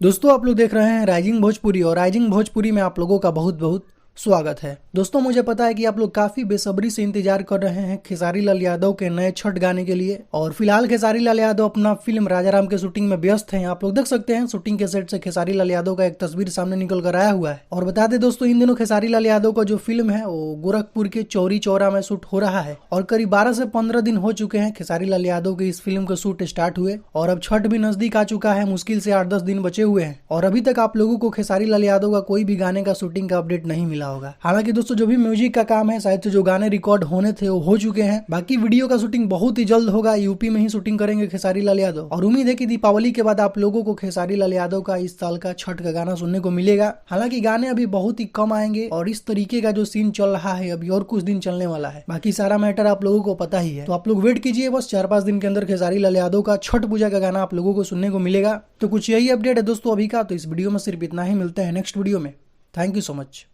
दोस्तों आप लोग देख रहे हैं राइजिंग भोजपुरी और राइजिंग भोजपुरी में आप लोगों का बहुत बहुत स्वागत है। दोस्तों मुझे पता है कि आप लोग काफी बेसब्री से इंतजार कर रहे हैं खेसारी लाल यादव के नए छठ गाने के लिए और फिलहाल खेसारी लाल यादव अपना फिल्म राजा राम के शूटिंग में व्यस्त हैं। आप लोग देख सकते हैं शूटिंग के सेट से खेसारी लाल यादव का एक तस्वीर सामने निकल कर आया हुआ है। और बता दें दोस्तों, इन दिनों खेसारी लाल यादव का जो फिल्म है वो गोरखपुर के चौरी चौरा में शूट हो रहा है और करीब 12 से 15 दिन हो चुके हैं खेसारी लाल यादव के इस फिल्म का शूट स्टार्ट हुए और अब छठ भी नजदीक आ चुका है। मुश्किल से 8-10 दिन बचे हुए हैं और अभी तक आप लोगों को खेसारी लाल यादव का कोई भी गाने का शूटिंग का अपडेट नहीं मिला होगा। हालांकि दोस्तों जो भी म्यूजिक का काम है, शायद से जो गाने रिकॉर्ड होने थे वो हो चुके हैं। बाकी वीडियो का शूटिंग बहुत ही जल्द होगा, यूपी में ही शूटिंग करेंगे खेसारी लाल यादव और उम्मीद है कि दीपावली के बाद आप लोगों को खेसारी लाल यादव का इस साल का छठ का गाना सुनने को मिलेगा। हालांकि गाने अभी बहुत ही कम आएंगे और इस तरीके का जो सीन चल रहा है अभी और कुछ दिन चलने वाला है। बाकी सारा मैटर आप लोगों को पता ही है, तो आप लोग वेट कीजिए। बस 4-5 दिन के अंदर खेसारी लाल यादव का छठ पूजा का गाना आप लोगों को सुनने को मिलेगा। तो कुछ यही अपडेट है दोस्तों अभी का। तो इस वीडियो में सिर्फ इतना ही, मिलते हैं नेक्स्ट वीडियो में। Thank you so much.